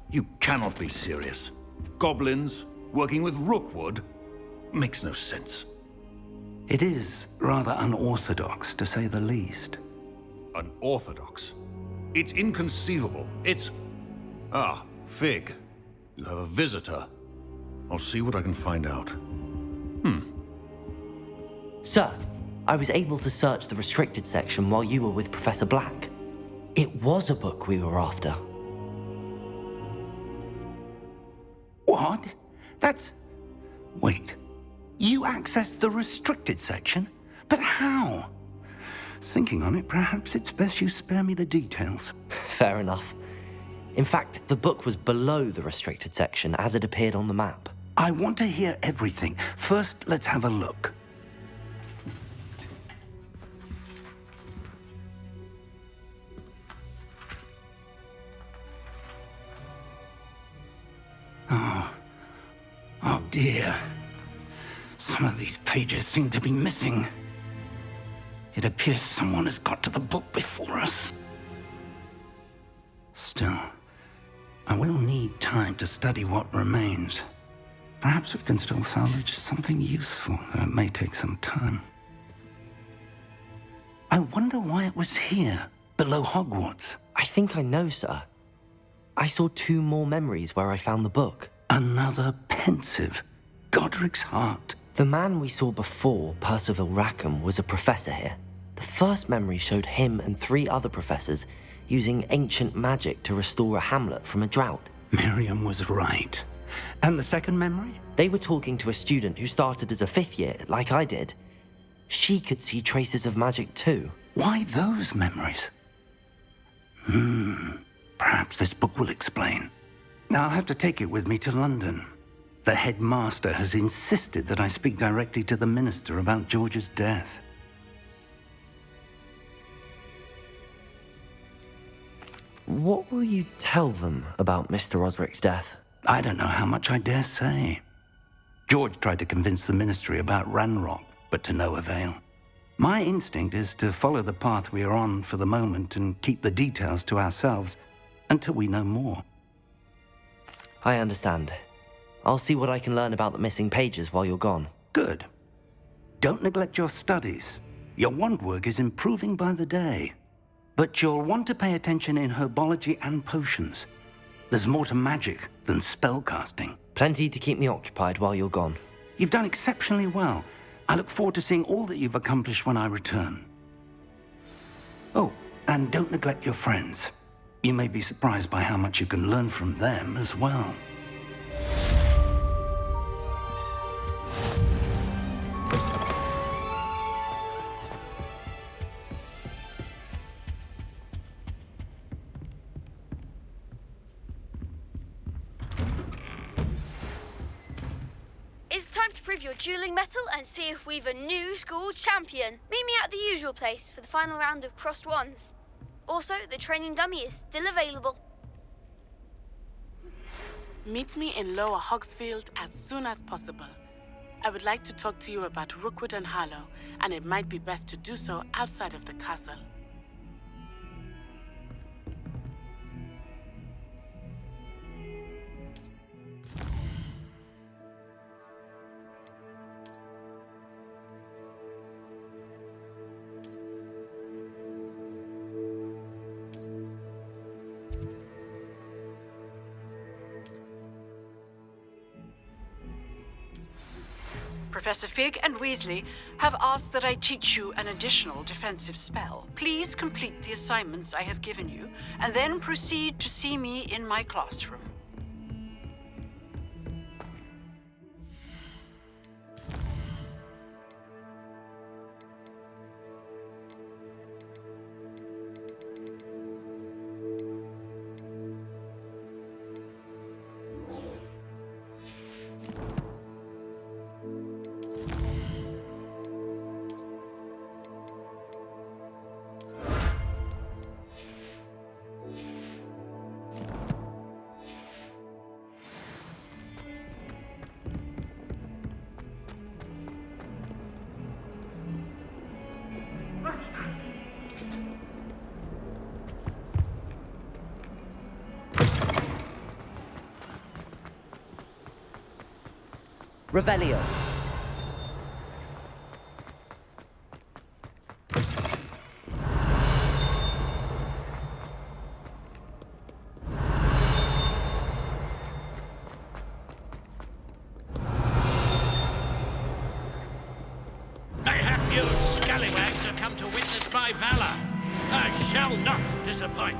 You cannot be serious. Goblins working with Rookwood? Makes no sense. It is rather unorthodox, to say the least. Unorthodox? It's inconceivable. It's... Ah, Fig. You have a visitor. I'll see what I can find out. Sir, I was able to search the restricted section while you were with Professor Black. It was a book we were after. What? That's... Wait. You accessed the restricted section? But how? Thinking on it, perhaps it's best you spare me the details. Fair enough. In fact, the book was below the restricted section as it appeared on the map. I want to hear everything. First, let's have a look. Oh dear. Some of these pages seem to be missing. It appears someone has got to the book before us. Still, I will need time to study what remains. Perhaps we can still salvage something useful, though it may take some time. I wonder why it was here, below Hogwarts. I think I know, sir. I saw 2 more memories where I found the book. Another pensive. Godric's heart. The man we saw before, Percival Rackham, was a professor here. The first memory showed him and 3 other professors using ancient magic to restore a hamlet from a drought. Miriam was right. And the second memory? They were talking to a student who started as a 5th year, like I did. She could see traces of magic too. Why those memories? Perhaps this book will explain. I'll have to take it with me to London. The headmaster has insisted that I speak directly to the minister about George's death. What will you tell them about Mr. Osric's death? I don't know how much I dare say. George tried to convince the ministry about Ranrock, but to no avail. My instinct is to follow the path we are on for the moment and keep the details to ourselves until we know more. I understand. I'll see what I can learn about the missing pages while you're gone. Good. Don't neglect your studies. Your wand work is improving by the day. But you'll want to pay attention in herbology and potions. There's more to magic than spellcasting. Plenty to keep me occupied while you're gone. You've done exceptionally well. I look forward to seeing all that you've accomplished when I return. Oh, and don't neglect your friends. You may be surprised by how much you can learn from them as well. It's time to prove your dueling mettle and see if we've a new school champion. Meet me at the usual place for the final round of crossed wands. Also, the training dummy is still available. Meet me in Lower Hogsfield as soon as possible. I would like to talk to you about Rookwood and Harlow, and it might be best to do so outside of the castle. Professor Fig and Weasley have asked that I teach you an additional defensive spell. Please complete the assignments I have given you, and then proceed to see me in my classroom. Revelio. I have you scallywags have come to witness my valor. I shall not disappoint.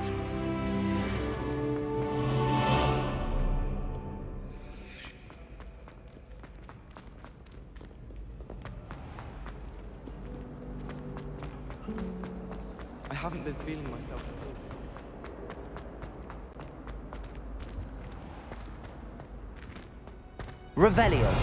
I haven't been feeling myself at all. Revelio.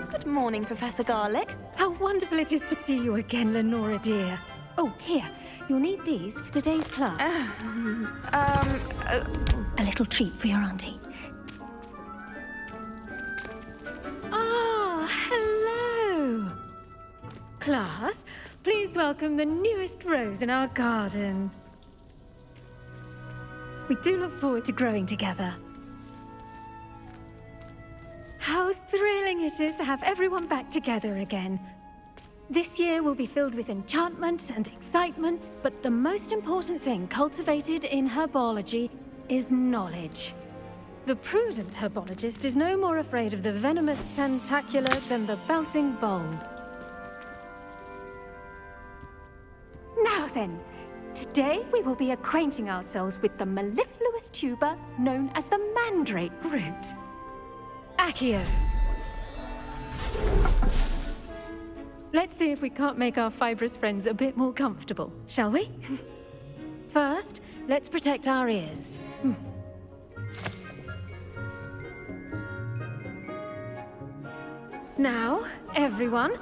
Good morning, Professor Garlick. How wonderful it is to see you again, Lenora dear. Oh, here. You'll need these for today's class. A little treat for your auntie. Ah, hello. Class, please welcome the newest rose in our garden. We do look forward to growing together. How thrilling it is to have everyone back together again. This year will be filled with enchantment and excitement, but the most important thing cultivated in herbology is knowledge. The prudent herbologist is no more afraid of the venomous tentacula than the bouncing bulb. Now then, today we will be acquainting ourselves with the mellifluous tuber known as the mandrake root. Accio. Let's see if we can't make our fibrous friends a bit more comfortable, shall we? First, let's protect our ears. Now, everyone,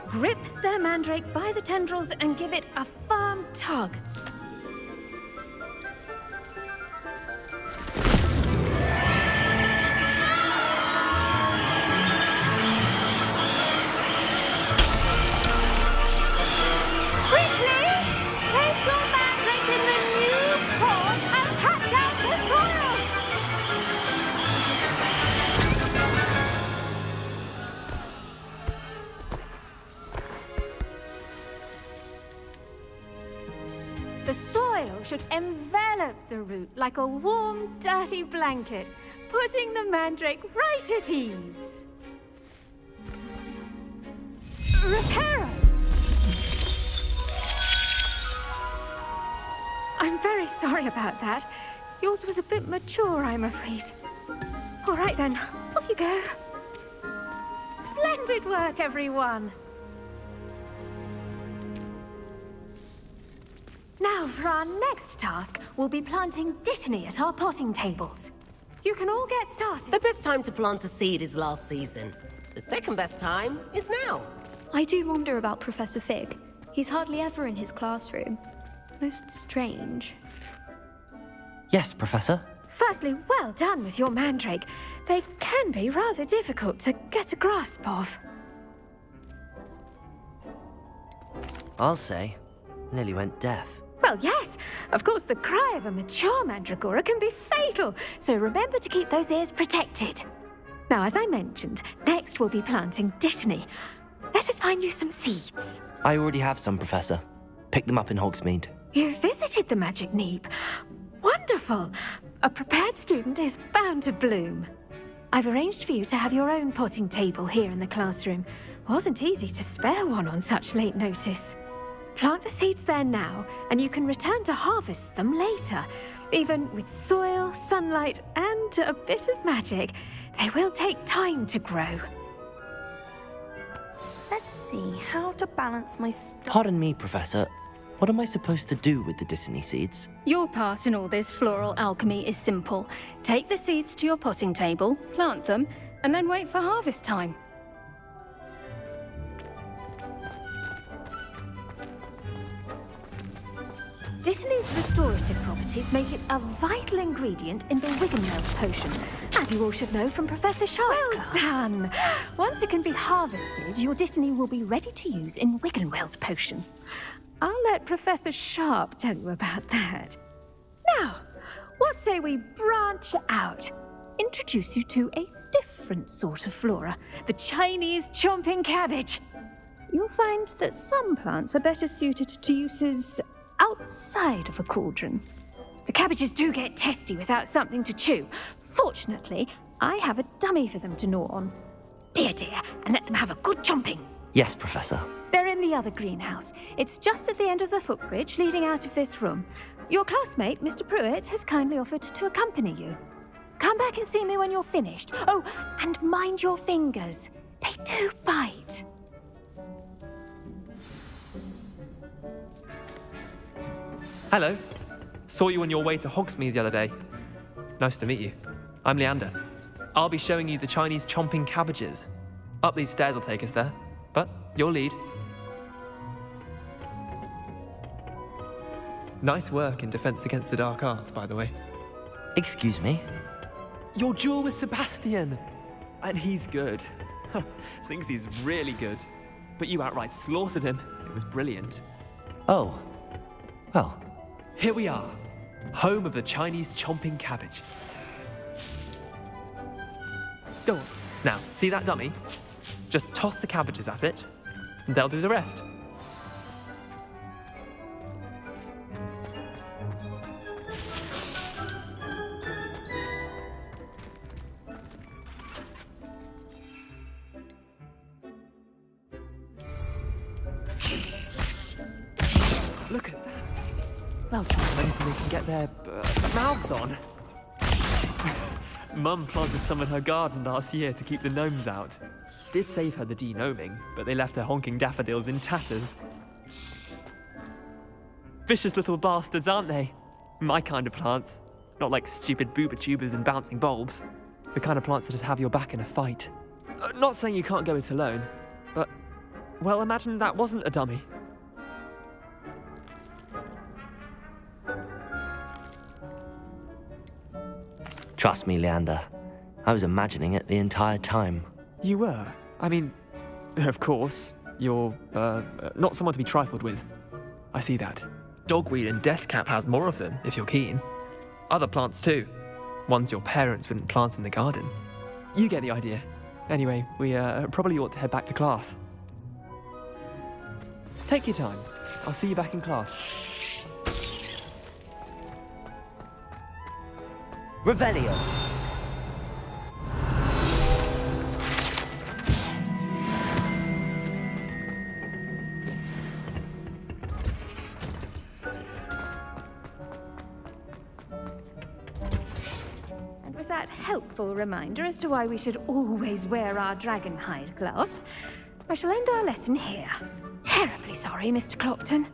grip their mandrake by the tendrils and give it a firm tug. The soil should envelop the root like a warm, dirty blanket, putting the mandrake right at ease. Reparo! I'm very sorry about that. Yours was a bit mature, I'm afraid. All right then, off you go. Splendid work, everyone! Now, for our next task, we'll be planting dittany at our potting tables. You can all get started. The best time to plant a seed is last season. The second best time is now. I do wonder about Professor Fig. He's hardly ever in his classroom. Most strange. Yes, Professor. Firstly, well done with your mandrake. They can be rather difficult to get a grasp of. I'll say, nearly went deaf. Well, yes. Of course, the cry of a mature mandragora can be fatal, so remember to keep those ears protected. Now, as I mentioned, next we'll be planting dittany. Let us find you some seeds. I already have some, Professor. Pick them up in Hogsmeade. You visited the Magic Neep. Wonderful! A prepared student is bound to bloom. I've arranged for you to have your own potting table here in the classroom. Wasn't easy to spare one on such late notice. Plant the seeds there now, and you can return to harvest them later. Even with soil, sunlight, and a bit of magic, they will take time to grow. Let's see how to balance my Pardon me, Professor. What am I supposed to do with the Dittany seeds? Your part in all this floral alchemy is simple. Take the seeds to your potting table, plant them, and then wait for harvest time. Dittany's restorative properties make it a vital ingredient in the Wiggenweld potion, as you all should know from Professor Sharp's class. Well done! Once it can be harvested, your Dittany will be ready to use in Wiggenweld potion. I'll let Professor Sharp tell you about that. Now, what say we branch out? Introduce you to a different sort of flora, the Chinese chomping cabbage. You'll find that some plants are better suited to uses outside of a cauldron. The cabbages do get testy without something to chew. Fortunately, I have a dummy for them to gnaw on. Be a dear and let them have a good chomping. Yes, Professor. They're in the other greenhouse. It's just at the end of the footbridge leading out of this room. Your classmate, Mr. Pruitt, has kindly offered to accompany you. Come back and see me when you're finished. Oh, and mind your fingers. They do bite. Hello. Saw you on your way to Hogsmeade the other day. Nice to meet you. I'm Leander. I'll be showing you the Chinese chomping cabbages. Up these stairs will take us there, but your lead. Nice work in Defense Against the Dark Arts, by the way. Excuse me? Your duel with Sebastian! And he's good. Thinks he's really good. But you outright slaughtered him. It was brilliant. Oh. Well. Here we are. Home of the Chinese chomping cabbage. Go on. Now, see that dummy? Just toss the cabbages at it, and they'll do the rest. Look at that. Well, anything they can get their mouths on. Mum planted some in her garden last year to keep the gnomes out. Did save her the de-gnoming, but they left her honking daffodils in tatters. Vicious little bastards, aren't they? My kind of plants. Not like stupid booba tubers and bouncing bulbs. The kind of plants that just have your back in a fight. Not saying you can't go it alone, but, well, imagine that wasn't a dummy. Trust me, Leander. I was imagining it the entire time. You were? I mean, of course, you're, not someone to be trifled with. I see that. Dogweed and deathcap has more of them, if you're keen. Other plants too. Ones your parents wouldn't plant in the garden. You get the idea. Anyway, we probably ought to head back to class. Take your time. I'll see you back in class. Revelio. And with that helpful reminder as to why we should always wear our dragonhide gloves, I shall end our lesson here. Terribly sorry, Mr. Clopton.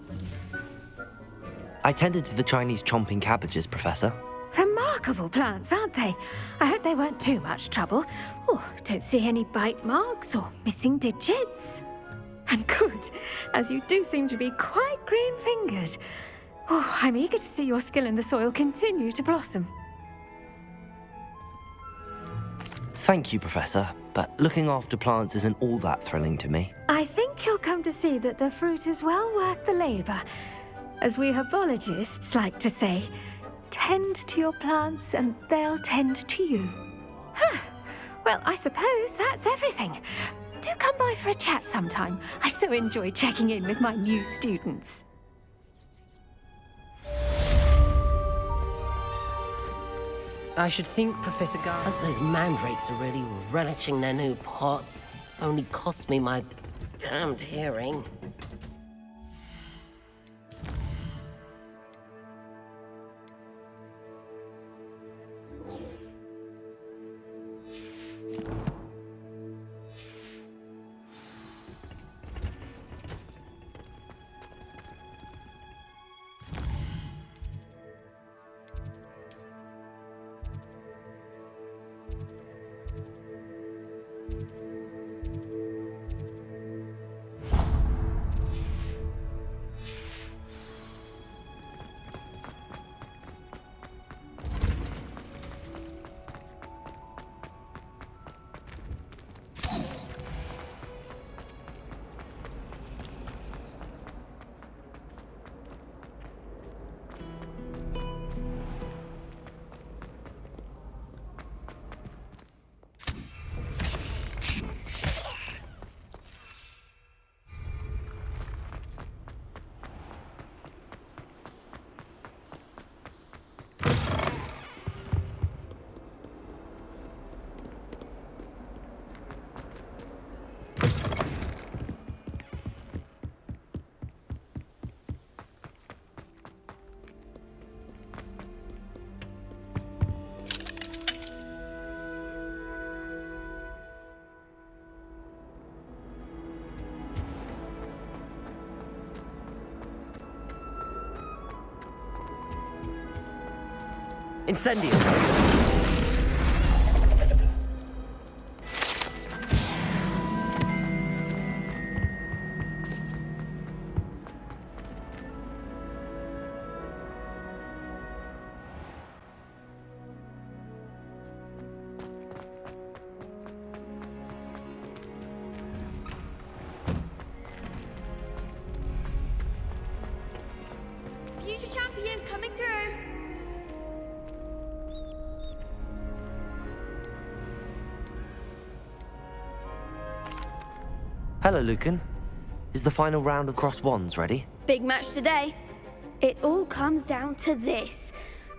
I tended to the Chinese chomping cabbages, Professor. Remarkable plants, aren't they? I hope they weren't too much trouble. Oh, don't see any bite marks or missing digits. And good, as you do seem to be quite green-fingered. Oh, I'm eager to see your skill in the soil continue to blossom. Thank you, Professor, but looking after plants isn't all that thrilling to me. I think you'll come to see that the fruit is well worth the labor. As we herbologists like to say, tend to your plants and they'll tend to you. Huh. Well, I suppose that's everything. Do come by for a chat sometime. I so enjoy checking in with my new students. I should think, Professor Gar... Those mandrakes are really relishing their new pots. Only cost me my damned hearing. Incendio! Future champion coming through. Hello, Lucan. Is the final round of Cross Wands ready? Big match today. It all comes down to this.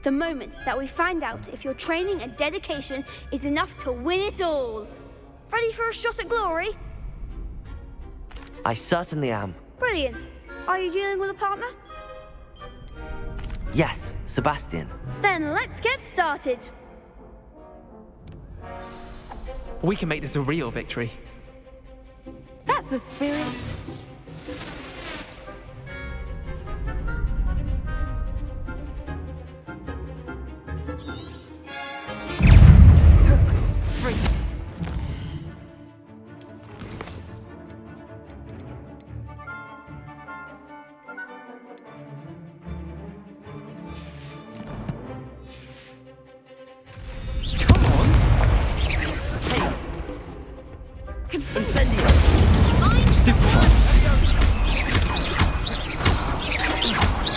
The moment that we find out if your training and dedication is enough to win it all. Ready for a shot at glory? I certainly am. Brilliant. Are you dealing with a partner? Yes, Sebastian. Then let's get started. We can make this a real victory. That's the spirit. Incendio! Stupefy!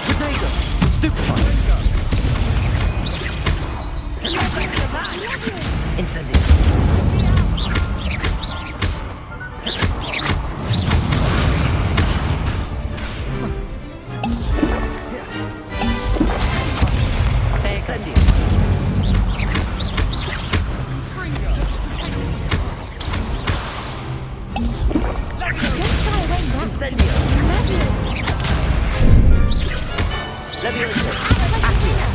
Potato! Stupefy! Incendio! Incendio! Incendio! Leviosa! Accio!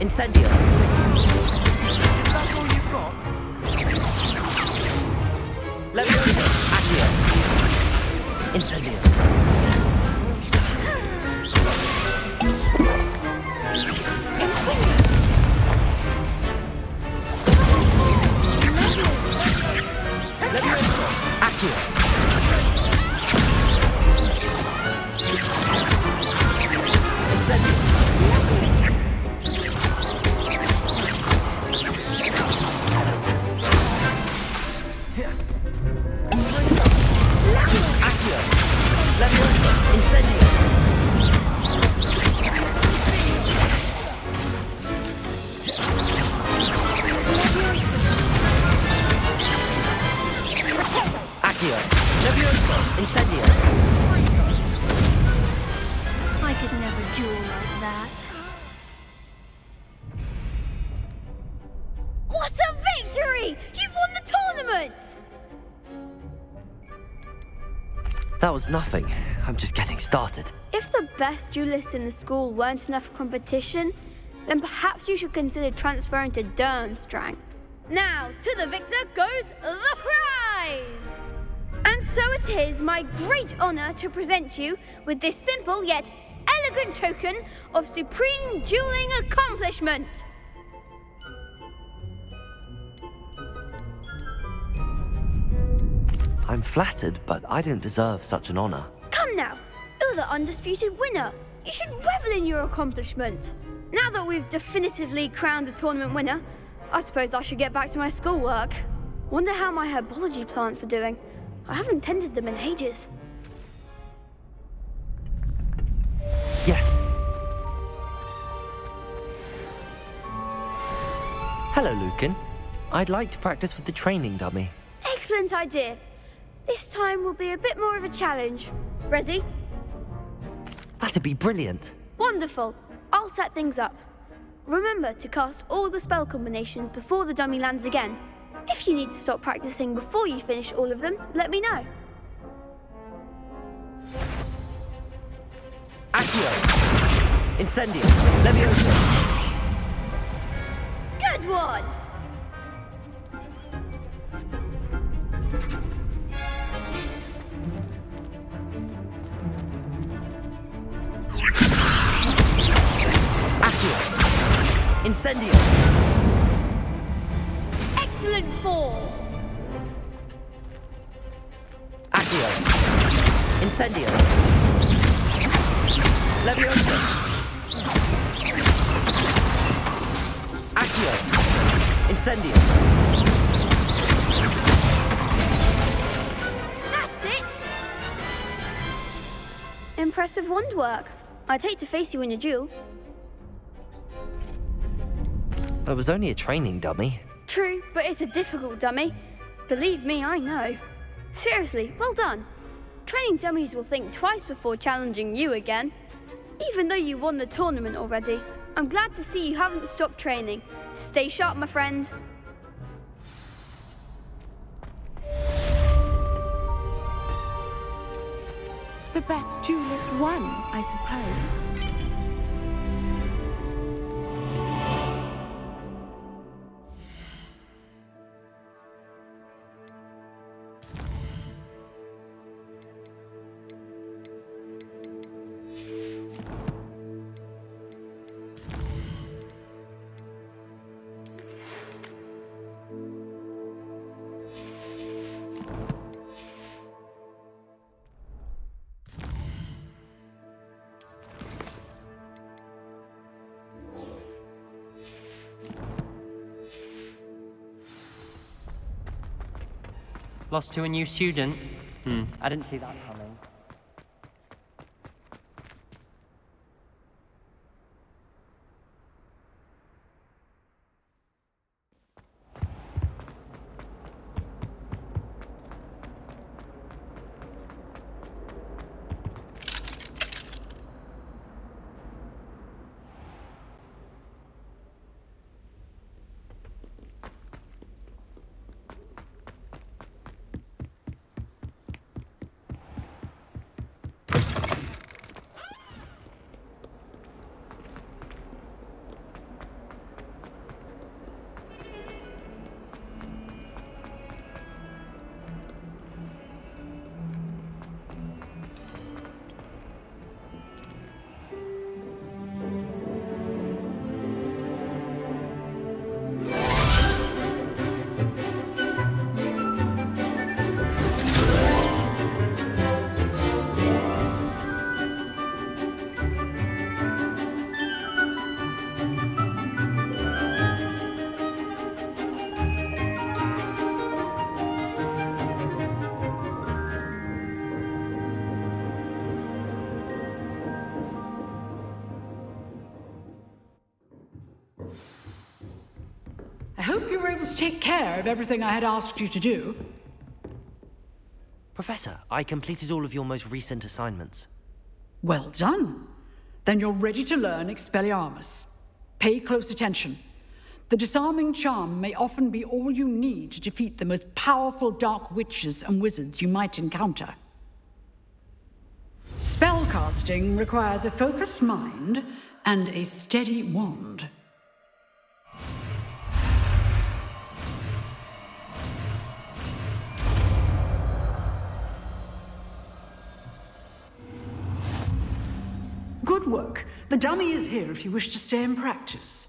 Incendio! That's all you've got? Leviosa! Accio! Incendio! Leviosa! Accio! Incendio! Accio! Leviosa! Incendio! Accio! Leviosa! Incendio! I could never duel like that. What a victory! You've won the tournament! That was nothing. I'm just getting started. If the best duelists in the school weren't enough competition, then perhaps you should consider transferring to Durmstrang. Now, to the victor goes the prize! And so it is my great honor to present you with this simple yet elegant token of supreme dueling accomplishment. I'm flattered, but I don't deserve such an honor. Come now, you're the undisputed winner. You should revel in your accomplishment. Now that we've definitively crowned the tournament winner, I suppose I should get back to my schoolwork. Wonder how my herbology plants are doing. I haven't tended them in ages. Yes. Hello, Lucan. I'd like to practice with the training dummy. Excellent idea. This time will be a bit more of a challenge. Ready? That'd be brilliant. Wonderful. I'll set things up. Remember to cast all the spell combinations before the dummy lands again. If you need to stop practicing before you finish all of them, let me know. Accio! Incendio! Leviosa! Good one! Incendio! Excellent fall! Accio! Incendio! Leviosa! Accio! Incendio! That's it! Impressive wand work. I'd hate to face you in a duel. It was only a training dummy. True, but it's a difficult dummy. Believe me, I know. Seriously, well done. Training dummies will think twice before challenging you again. Even though you won the tournament already, I'm glad to see you haven't stopped training. Stay sharp, my friend. The best duelist won, I suppose. Lost to a new student? I didn't see that coming. I hope you were able to take care of everything I had asked you to do. Professor, I completed all of your most recent assignments. Well done. Then you're ready to learn Expelliarmus. Pay close attention. The disarming charm may often be all you need to defeat the most powerful dark witches and wizards you might encounter. Spellcasting requires a focused mind and a steady wand. Good work. The dummy is here if you wish to stay and practice.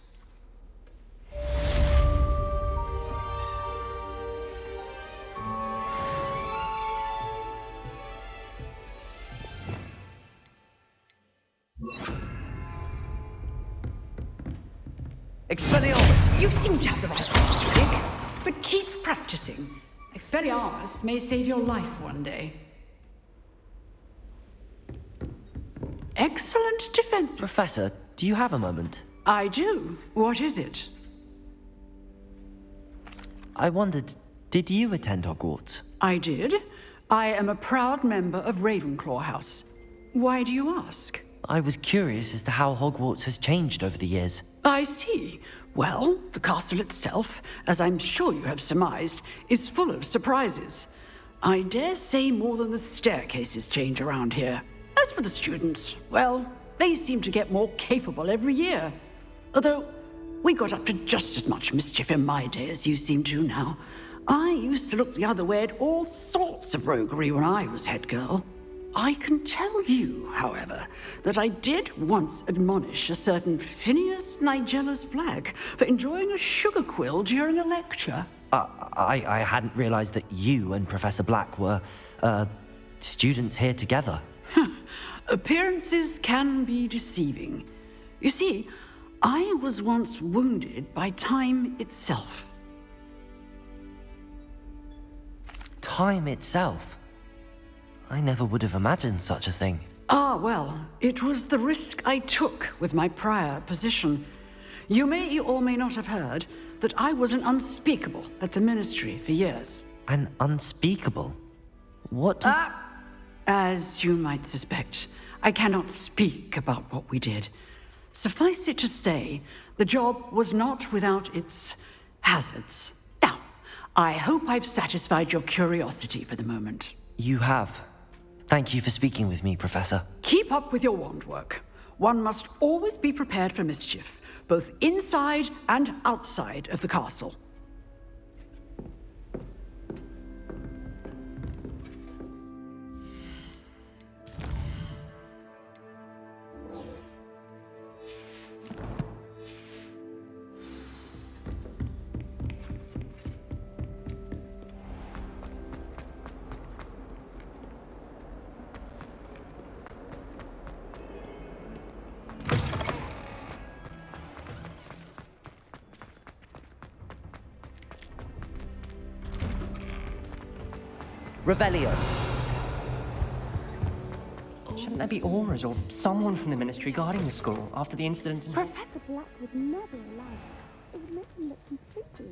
Expelliarmus! You seem to have the right stick, but keep practicing. Expelliarmus may save your life one day. Excellent defense. Professor, do you have a moment? I do. What is it? I wondered, did you attend Hogwarts? I did. I am a proud member of Ravenclaw House. Why do you ask? I was curious as to how Hogwarts has changed over the years. I see. Well, the castle itself, as I'm sure you have surmised, is full of surprises. I dare say more than the staircases change around here. As for the students, well, they seem to get more capable every year. Although, we got up to just as much mischief in my day as you seem to now. I used to look the other way at all sorts of roguery when I was head girl. I can tell you, however, that I did once admonish a certain Phineas Nigellus Black for enjoying a sugar quill during a lecture. I hadn't realized that you and Professor Black were, students here together. Appearances can be deceiving. You see, I was once wounded by time itself. Time itself? I never would have imagined such a thing. Ah, well, it was the risk I took with my prior position. You may or may not have heard that I was an unspeakable at the Ministry for years. An unspeakable? What does... As you might suspect, I cannot speak about what we did. Suffice it to say, the job was not without its hazards. Now, I hope I've satisfied your curiosity for the moment. You have. Thank you for speaking with me, Professor. Keep up with your wand work. One must always be prepared for mischief, both inside and outside of the castle. Revelio. Shouldn't there be auras or someone from the Ministry guarding the school after the incident? Professor Black would never allow it. It would make him look completely